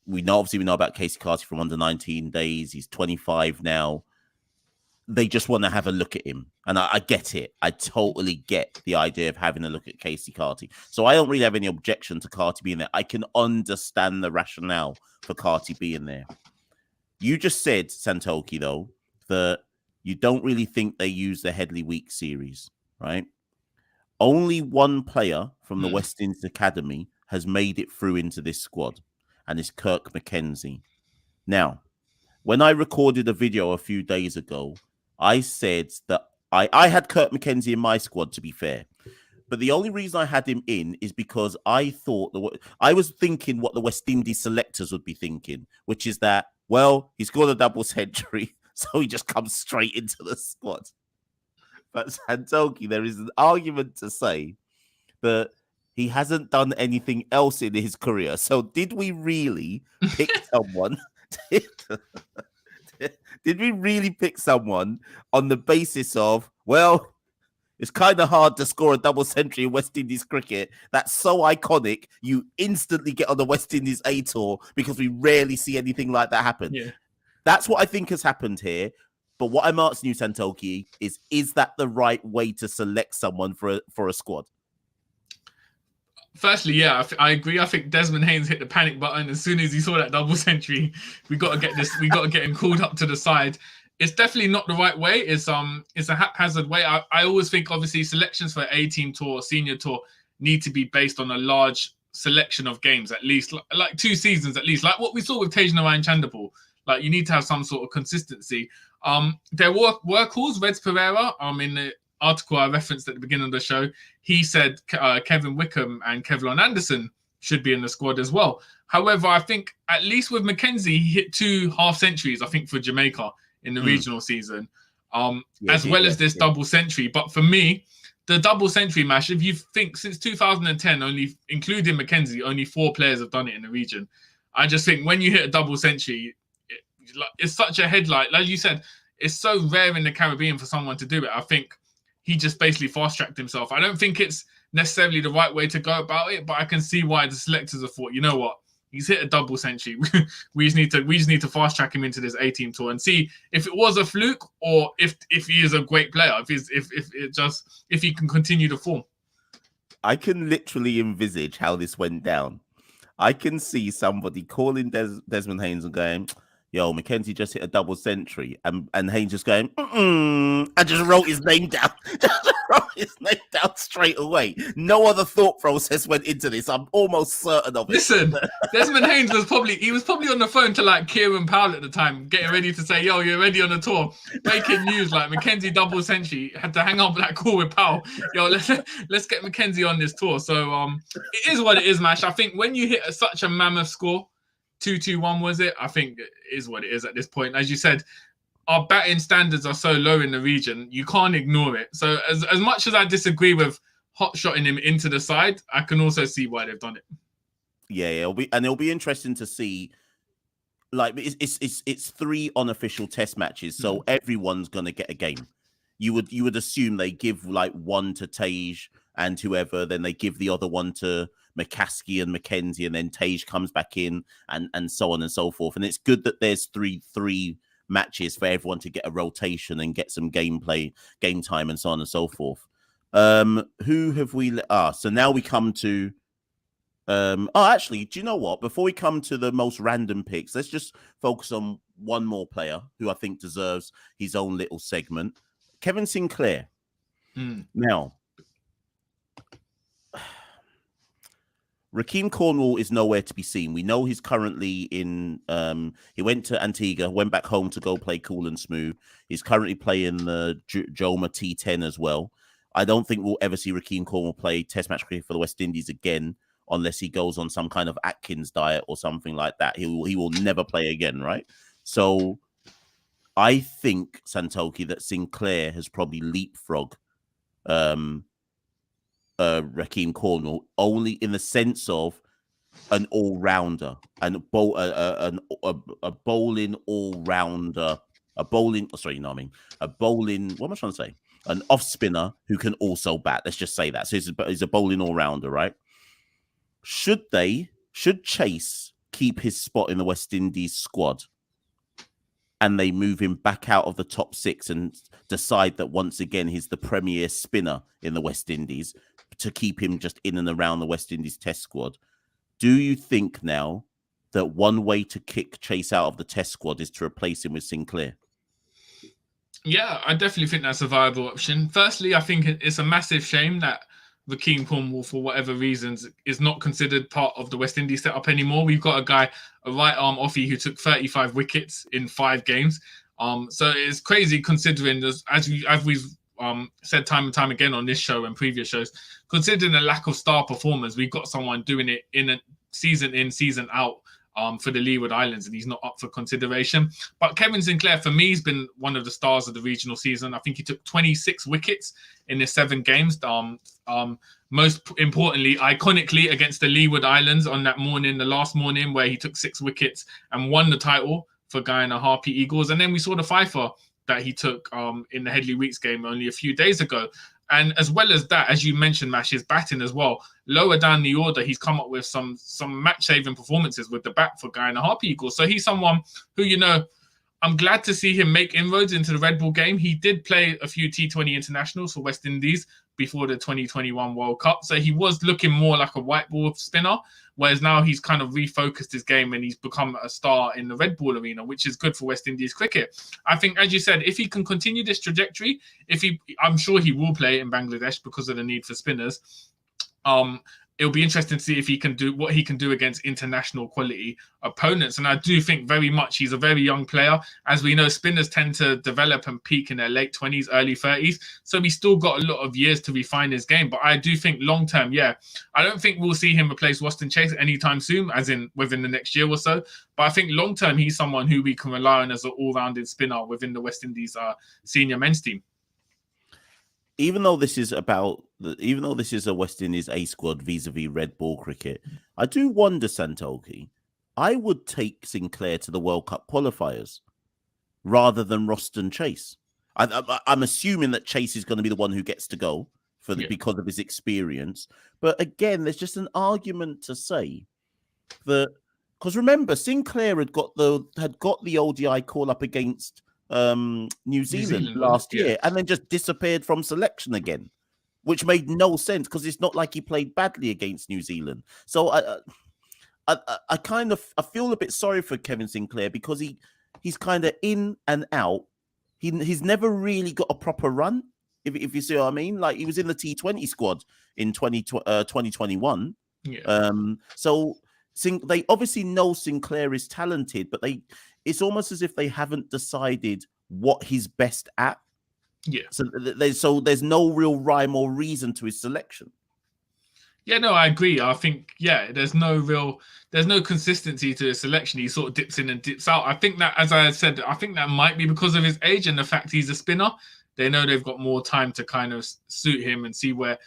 we know about Casey Carty from under 19 days. He's 25 now. they just want to have a look at him. And I get it. I totally get the idea of having a look at Casey Carty. So I don't really have any objection to Carty being there. I can understand the rationale for Carty being there. You just said, Santokie, though, that you don't really think they use the Headley Week series, right? Only one player from the West Indies Academy has made it through into this squad, and it's Kirk McKenzie. Now, when I recorded a video a few days ago, I said that I had Kirk McKenzie in my squad, to be fair. But the only reason I had him in is because I thought I was thinking what the West Indies selectors would be thinking, which is that, well, he's got a double century, so he just comes straight into the squad. But Santokie, there is an argument to say that he hasn't done anything else in his career. So did we really pick someone? Did we really pick someone on the basis of, well, it's kind of hard to score a double century in West Indies cricket. That's so iconic. You instantly get on the West Indies A tour because we rarely see anything like that happen. Yeah. That's what I think has happened here. But what I'm asking you, Santokie, is that the right way to select someone for a squad? Firstly, yeah, I agree. I think Desmond Haynes hit the panic button as soon as he saw that double century. We got to get this. We got to get him called up to the side. It's definitely not the right way. It's a haphazard way. I always think, obviously, selections for A-team tour, senior tour, need to be based on a large selection of games, at least like 2 seasons, at least, like what we saw with Tagenarine Chanderpaul. Like, you need to have some sort of consistency. There were calls. Reds Pereira, in the article I referenced at the beginning of the show, he said Kevin Wickham and Kevlon Anderson should be in the squad as well. However, I think at least with McKenzie, he hit 2 half centuries, I think, for Jamaica in the regional season, as well as this double century. But for me, the double century match, if you think since 2010, only including McKenzie, only 4 players have done it in the region. I just think when you hit a double century, it's such a headlight. Like you said, it's so rare in the Caribbean for someone to do it. I think he just basically fast-tracked himself. I don't think it's necessarily the right way to go about it, but I can see why the selectors have thought, you know what, he's hit a double century. we just need to fast-track him into this A-team tour and see if it was a fluke or if he is a great player, if he can continue to form. I can literally envisage how this went down. I can see somebody calling Desmond Haynes and going, yo, McKenzie just hit a double century. And Haynes just going, and just wrote his name down. Just wrote his name down straight away. No other thought process went into this. I'm almost certain of it. Listen, Desmond Haynes was probably on the phone to like Kieran Powell at the time, getting ready to say, yo, you're ready on the tour. Breaking news, like McKenzie double century. Had to hang up that call with Powell. Yo, let's get McKenzie on this tour. So it is what it is, Mash. I think when you hit such a mammoth score, 2-2-1 was it? I think it is what it is at this point. As you said, our batting standards are so low in the region, you can't ignore it. So as much as I disagree with hot-shotting him into the side, I can also see why they've done it. Yeah, it'll be interesting to see. Like it's 3 unofficial test matches, so everyone's gonna get a game. You would assume they give like one to Tage and whoever, then they give the other one to McCaskey and McKenzie, and then Tage comes back in, and so on and so forth. And it's good that there's three matches for everyone to get a rotation and get some gameplay, game time, and so on and so forth. Who have we? So now we come to. Actually, do you know what? Before we come to the most random picks, let's just focus on one more player who I think deserves his own little segment. Kevin Sinclair. Now, Rakeem Cornwall is nowhere to be seen. We know he's currently in. He went to Antigua, went back home to go play cool and smooth. He's currently playing the Joma T10 as well. I don't think we'll ever see Rakeem Cornwall play Test match cricket for the West Indies again, unless he goes on some kind of Atkins diet or something like that. He will never play again, right? So I think, Santokie, that Sinclair has probably leapfrogged Rakeem Cornwall only in the sense of an all-rounder and a bowling all-rounder, a bowling what am I trying to say? An off-spinner who can also bat. Let's just say that. So he's a bowling all-rounder, right? Should Chase keep his spot in the West Indies squad? and they move him back out of the top 6 and decide that once again he's the premier spinner in the West Indies to keep him just in and around the West Indies test squad, do you think now that one way to kick Chase out of the test squad is to replace him with Sinclair? Yeah, I definitely think that's a viable option. Firstly, I think it's a massive shame that Rakeem Cornwall, for whatever reasons, is not considered part of the West Indies setup anymore. We've got a guy, a right arm offie, who took 35 wickets in 5 games. So it's crazy considering, as we've said time and time again on this show and previous shows, considering the lack of star performers, we've got someone doing it in, season out. For the Leeward Islands, and he's not up for consideration. But Kevin Sinclair, for me, has been one of the stars of the regional season. I think he took 26 wickets in his 7 games. Most importantly, iconically, against the Leeward Islands on that morning, the last morning, where he took 6 wickets and won the title for Guyana Harpy Eagles. And then we saw the fifer that he took in the Headley Weeks game only a few days ago. And as well as that, as you mentioned, Mash, his batting as well. Lower down the order, he's come up with some match-saving performances with the bat for Guyana Harpy Eagles. So he's someone who, I'm glad to see him make inroads into the Red Bull game. He did play a few T20 internationals for West Indies before the 2021 World Cup. So he was looking more like a white ball spinner, whereas now he's kind of refocused his game and he's become a star in the red ball arena, which is good for West Indies cricket. I think, as you said, if he can continue this trajectory, I'm sure he will play in Bangladesh because of the need for spinners. It'll be interesting to see if he can do what he can do against international quality opponents. And I do think very much he's a very young player. As we know, spinners tend to develop and peak in their late 20s, early 30s. So he's still got a lot of years to refine his game. But I do think long term, I don't think we'll see him replace Waston Chase anytime soon, as in within the next year or so. But I think long term, he's someone who we can rely on as an all-rounded spinner within the West Indies senior men's team. Even though this is a West Indies A squad vis-a-vis red ball cricket, I do wonder, Santokie, I would take Sinclair to the World Cup qualifiers rather than Roston Chase. I'm assuming that Chase is going to be the one who gets to go because of his experience. But again, there's just an argument to say that, because remember, Sinclair had got the ODI call up against New Zealand last year, and then just disappeared from selection again, which made no sense because it's not like he played badly against New Zealand. So I feel a bit sorry for Kevin Sinclair because he's kind of in and out. He's never really got a proper run, if you see what I mean. Like, he was in the T20 squad in 2021. So they obviously know Sinclair is talented, but it's almost as if they haven't decided what he's best at. Yeah. So there's no real rhyme or reason to his selection. Yeah, no, I agree. I think, there's no consistency to his selection. He sort of dips in and dips out. I think that, as I said, I think that might be because of his age and the fact he's a spinner. They know they've got more time to kind of suit him and see what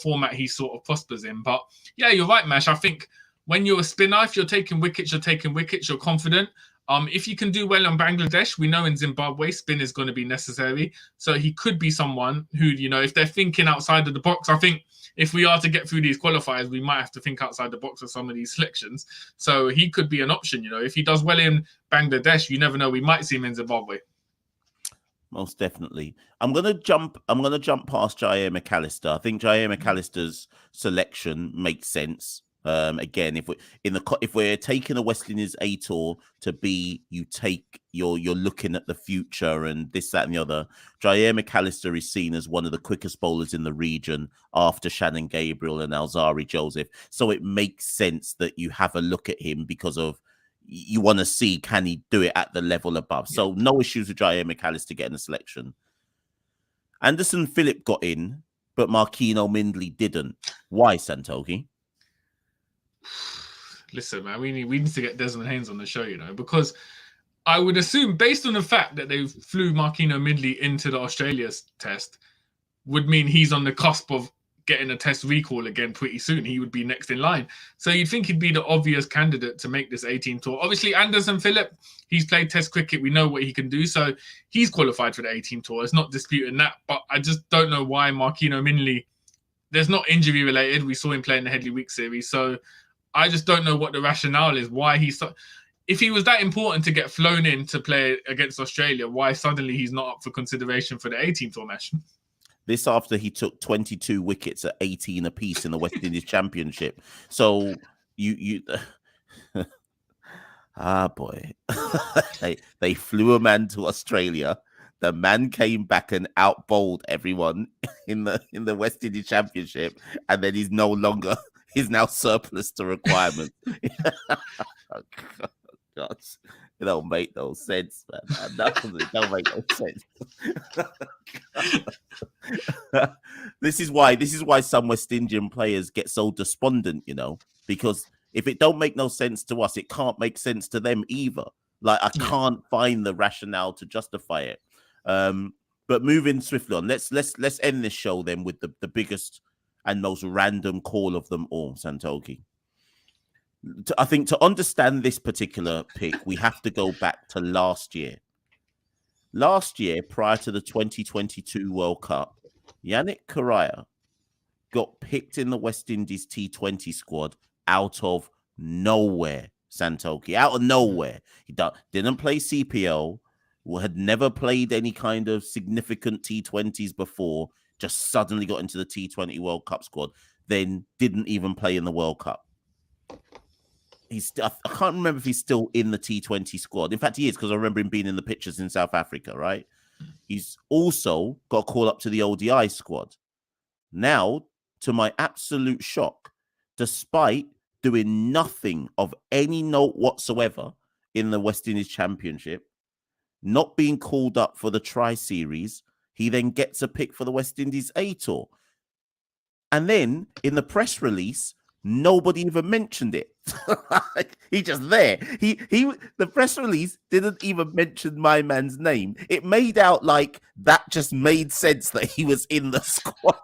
format he sort of prospers in. But yeah, you're right, Mash. I think when you're a spinner, if you're taking wickets, you're confident. If you can do well in Bangladesh, we know in Zimbabwe, spin is going to be necessary. So he could be someone who, if they're thinking outside of the box, I think if we are to get through these qualifiers, we might have to think outside the box of some of these selections. So he could be an option, If he does well in Bangladesh, you never know, we might see him in Zimbabwe. Most definitely. I'm gonna jump past Jair McAllister. I think Jair McAllister's selection makes sense. Again, if we're taking a West Indies A tour to be, you're looking at the future and this, that, and the other. Jair McAllister is seen as one of the quickest bowlers in the region after Shannon Gabriel and Alzari Joseph. So it makes sense that you have a look at him because of you want to see, can he do it at the level above? So no issues with Jair McAllister getting a selection. Anderson Phillip got in, but Marquino Mindley didn't. Why, Santokie? Listen, man, we need to get Desmond Haynes on the show, because I would assume, based on the fact that they flew Marquino Mindley into the Australia test, would mean he's on the cusp of getting a test recall again pretty soon. He would be next in line. So you'd think he'd be the obvious candidate to make this 18 tour. Obviously, Anderson Phillip, he's played test cricket. We know what he can do. So he's qualified for the 18 tour. It's not disputing that. But I just don't know why Marquino Mindley, there's not injury related. We saw him play in the Headley Week series. So I just don't know what the rationale is, why he's... if he was that important to get flown in to play against Australia, why suddenly he's not up for consideration for the A-team formation? This after he took 22 wickets at 18 apiece in the West Indies Championship. So you boy. they flew a man to Australia. The man came back and outbowled everyone in the West Indies Championship, and then he's now surplus to requirement. Oh, God. It don't make no sense, man. It don't make no sense. This is why some West Indian players get so despondent, because if it don't make no sense to us, it can't make sense to them either. Like, I can't find the rationale to justify it. But moving swiftly on, let's end this show then with the biggest and most random call of them all, Santokie. I think to understand this particular pick, we have to go back to last year. Last year, prior to the 2022 World Cup, Yannick Correa got picked in the West Indies T20 squad out of nowhere, Santokie. Out of nowhere. He didn't play CPL, had never played any kind of significant T20s before, just suddenly got into the T20 World Cup squad, then didn't even play in the World Cup. I can't remember if he's still in the T20 squad. In fact, he is, because I remember him being in the pictures in South Africa, right? He's also got a call up to the ODI squad. Now, to my absolute shock, despite doing nothing of any note whatsoever in the West Indies Championship, not being called up for the Tri-Series, he then gets a pick for the West Indies A Tour. And then, in the press release, nobody even mentioned it. He just there. The press release didn't even mention my man's name. It made out like that just made sense that he was in the squad.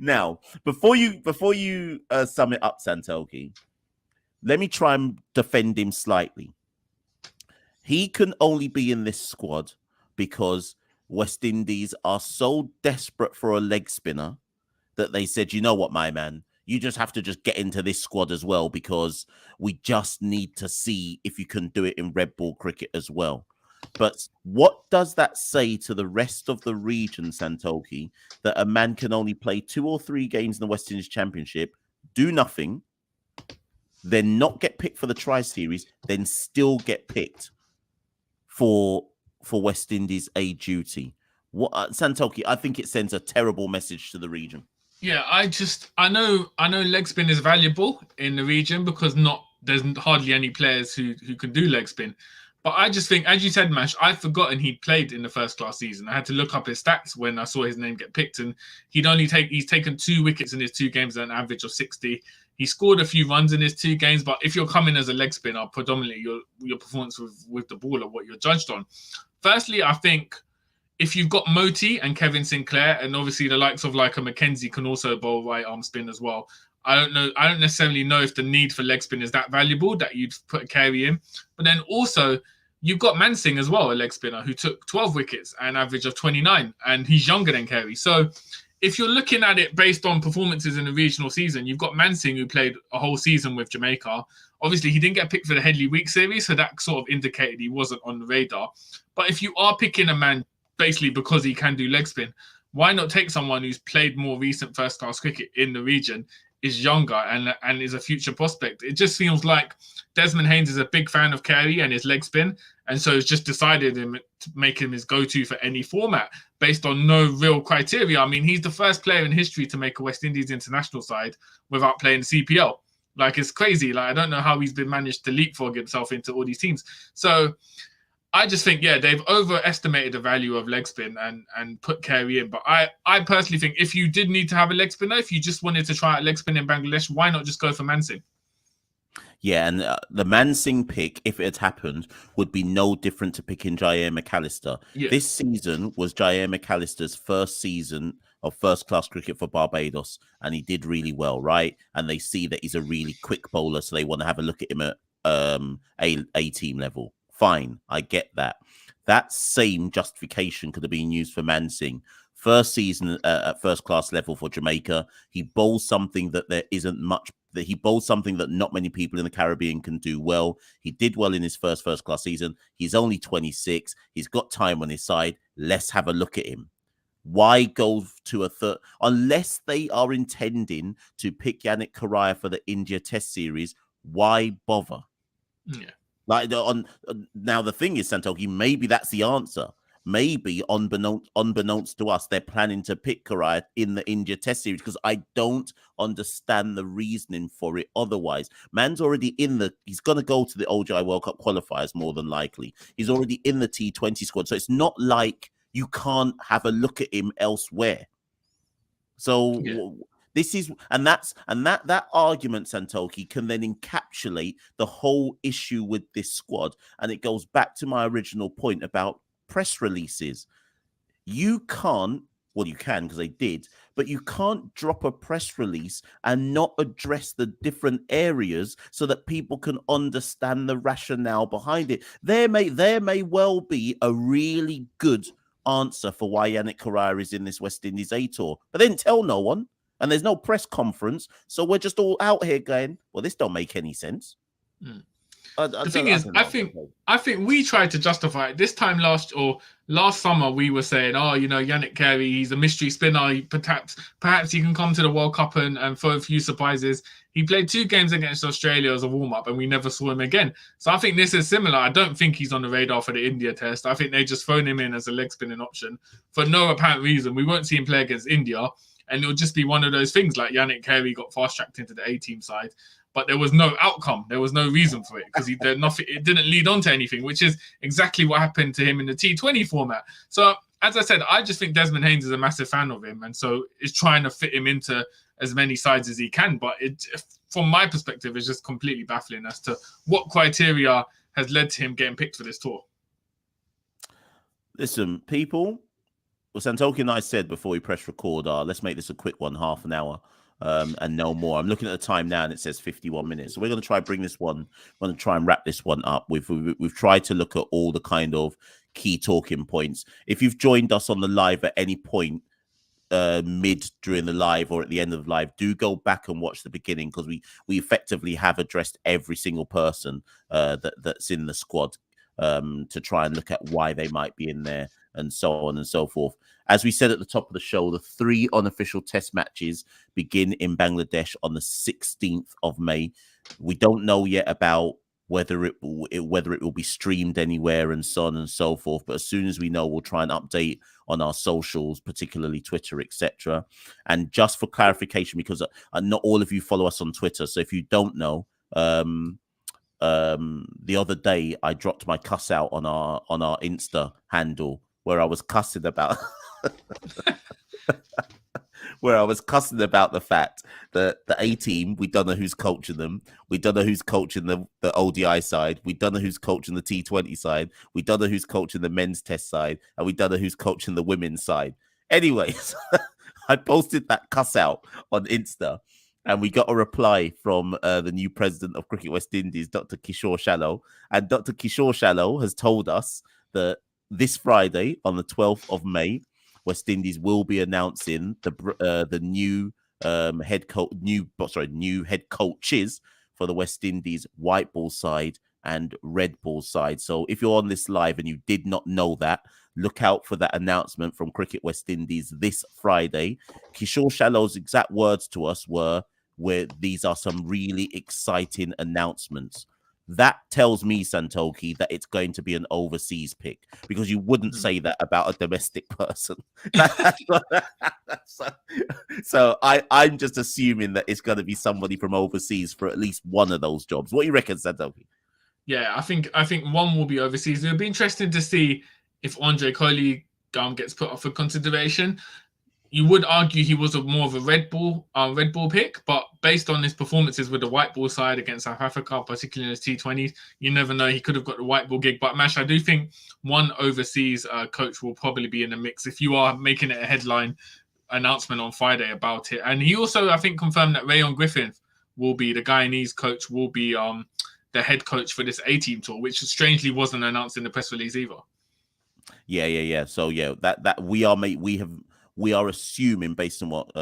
Now, before you sum it up, Santokie, let me try and defend him slightly. He can only be in this squad because West Indies are so desperate for a leg spinner that they said, you know what, my man, you just have to just get into this squad as well, because we just need to see if you can do it in red ball cricket as well. But what does that say to the rest of the region, Santokie, that a man can only play 2 or 3 games in the West Indies Championship, do nothing, then not get picked for the Tri-Series, then still get picked for West Indies A duty? What, Santokie, I think it sends a terrible message to the region. Yeah, I know leg spin is valuable in the region because there's hardly any players who can do leg spin. But I just think, as you said, Mash, I'd forgotten he'd played in the first class season. I had to look up his stats when I saw his name get picked, and he's taken 2 wickets in his 2 games at an average of 60. He scored a few runs in his 2 games, but if you're coming as a leg spinner, predominantly your performance with the ball are what you're judged on. Firstly, I think if you've got Moti and Kevin Sinclair, and obviously the likes of like a Mackenzie can also bowl right arm spin as well. I don't necessarily know if the need for leg spin is that valuable that you'd put a Carey in. But then also, you've got Mansingh as well, a leg spinner, who took 12 wickets at an average of 29, and he's younger than Carey. So if you're looking at it based on performances in the regional season, you've got Mansingh, who played a whole season with Jamaica. Obviously, he didn't get picked for the Headley Week series, so that sort of indicated he wasn't on the radar. But if you are picking a man basically because he can do leg spin, why not take someone who's played more recent first-class cricket in the region, is younger, and is a future prospect? It just feels like Desmond Haynes is a big fan of Carey and his leg spin, and so he's just decided to make him his go-to for any format based on no real criteria. I mean, he's the first player in history to make a West Indies international side without playing CPL. Like, it's crazy. Like, I don't know how he's been managed to leapfrog himself into all these teams. So I just think, they've overestimated the value of leg spin and put Carey in. But I personally think if you did need to have a leg spinner, if you just wanted to try a leg spin in Bangladesh, why not just go for Mansingh? Yeah, and the Mansingh pick, if it had happened, would be no different to picking Jair McAllister. Yeah. This season was Jair McAllister's first season of first-class cricket for Barbados, and he did really well, right? And they see that he's a really quick bowler, so they want to have a look at him at A-team level. Fine, I get that. That same justification could have been used for Mansingh. First season at first-class level for Jamaica, he bowls something that there isn't much that he bowls something that not many people in the Caribbean can do well. He did well in his first class season. He's only 26. He's got time on his side. Let's have a look at him. Why go to a third unless they are intending to pick Yannick Correa for the India Test series? Why bother? Yeah. Like now, the thing is, Santokie, maybe that's the answer. Maybe unbeknownst to us, they're planning to pick Correa in the India Test series because I don't understand the reasoning for it. Otherwise, man's already he's going to go to the ODI World Cup qualifiers more than likely. He's already in the T20 squad, so it's not like you can't have a look at him elsewhere. So this is that argument, Santokie, can then encapsulate the whole issue with this squad, and it goes back to my original point about press releases. You can't, well, you can because they did, but you can't drop a press release and not address the different areas so that people can understand the rationale behind it. There may well be a really good answer for why Yannick Correa is in this West Indies A tour, but they didn't tell no one, and there's no press conference, so we're just all out here going, well, this don't make any sense. The thing is, I think we tried to justify it this time last summer. We were saying, oh, Yannick Correa, he's a mystery spinner. Perhaps he can come to the World Cup and throw a few surprises. He played 2 games against Australia as a warm up, and we never saw him again. So I think this is similar. I don't think he's on the radar for the India Test. I think they just thrown him in as a leg spinning option for no apparent reason. We won't see him play against India, and it'll just be one of those things like Yannick Correa got fast tracked into the A team side. But there was no outcome. There was no reason for it because it didn't lead on to anything, which is exactly what happened to him in the T20 format. So, as I said, I just think Desmond Haynes is a massive fan of him, and so is trying to fit him into as many sides as he can. But from my perspective, it's just completely baffling as to what criteria has led to him getting picked for this tour. Listen, people, well, Santokie and I said before we press record, let's make this a quick one, half an hour. And no more. I'm looking at the time now, and it says 51 minutes. So we're going to try and bring this one. We're going to try and wrap this one up. We've tried to look at all the kind of key talking points. If you've joined us on the live at any point, mid during the live or at the end of the live, do go back and watch the beginning because we effectively have addressed every single person that's in the squad to try and look at why they might be in there and so on and so forth. As we said at the top of the show, the 3 unofficial test matches begin in Bangladesh on the 16th of May. We don't know yet about whether it will be streamed anywhere and so on and so forth. But as soon as we know, we'll try and update on our socials, particularly Twitter, etc. And just for clarification, because not all of you follow us on Twitter, so if you don't know, the other day I dropped my cuss out on our Insta handle where I was cussing about where I was cussing about the fact that the A team, we don't know who's coaching them. We don't know who's coaching the ODI side. We don't know who's coaching the T20 side. We don't know who's coaching the men's test side. And we don't know who's coaching the women's side. Anyways, I posted that cuss out on Insta. And we got a reply from the new president of Cricket West Indies, Dr. Kishore Shallow. And Dr. Kishore Shallow has told us that this Friday, on the 12th of May, West Indies will be announcing the new new head coaches for the West Indies white ball side and red ball side. So if you're on this live and you did not know that, look out for that announcement from Cricket West Indies this Friday. Kishore Shallow's exact words to us were, where these are some really exciting announcements. That tells me, Santokie, that it's going to be an overseas pick because you wouldn't say that about a domestic person. So I'm just assuming that it's going to be somebody from overseas for at least one of those jobs. What do you reckon, Santokie? Yeah, I think one will be overseas. It'll be interesting to see if Andre Kohli gets put up for consideration. You would argue he was more of a red ball pick, but based on his performances with the white ball side against South Africa, particularly in his T20s, you never know, he could have got the white ball gig. But Mash, I do think one overseas coach will probably be in the mix if you are making it a headline announcement on Friday about it. And he also, I think, confirmed that Rayon Griffith will be the Guyanese coach, will be the head coach for this A-team tour, which strangely wasn't announced in the press release either. Yeah. So that we are assuming, based on what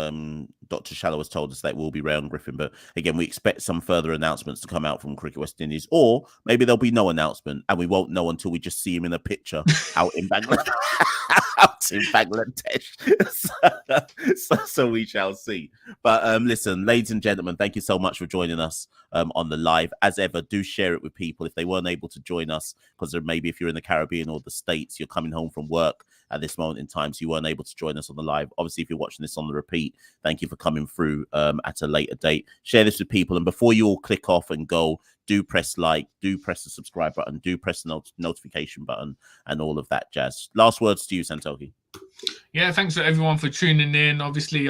Dr. Shallow has told us that will be round, Griffin. But again, we expect some further announcements to come out from Cricket West Indies, or maybe there'll be no announcement and we won't know until we just see him in a picture out in Bangladesh. So we shall see. But listen, ladies and gentlemen, thank you so much for joining us on the live. As ever, do share it with people if they weren't able to join us, because maybe if you're in the Caribbean or the States, you're coming home from work at this moment in time, so you weren't able to join us on the live. Obviously, if you're watching this on the repeat, thank you for coming through at a later date. Share this with people, and before you all click off and go, do press like, do press the subscribe button, do press the notification button, and all of that jazz. Last words to you, Santokie. Yeah, thanks for everyone for tuning in. Obviously,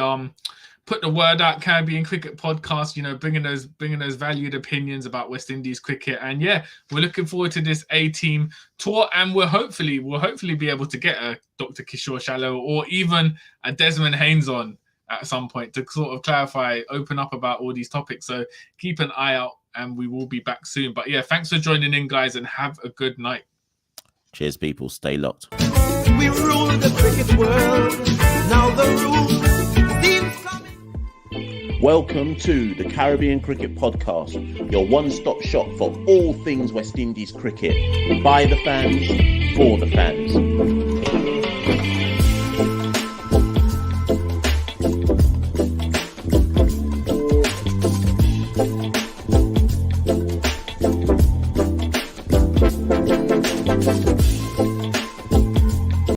put the word out, Caribbean Cricket Podcast, bringing those valued opinions about West Indies cricket. And yeah, we're looking forward to this A-team tour, and we'll hopefully be able to get a Dr. Kishore Shallow or even a Desmond Haynes on at some point to sort of clarify, open up about all these topics. So keep an eye out, and we will be back soon. But yeah, thanks for joining in, guys, and have a good night. Cheers, people. Stay locked. We rule the cricket world. Now the rules. Welcome to the Caribbean Cricket Podcast, your one-stop shop for all things West Indies cricket. By the fans, for the fans.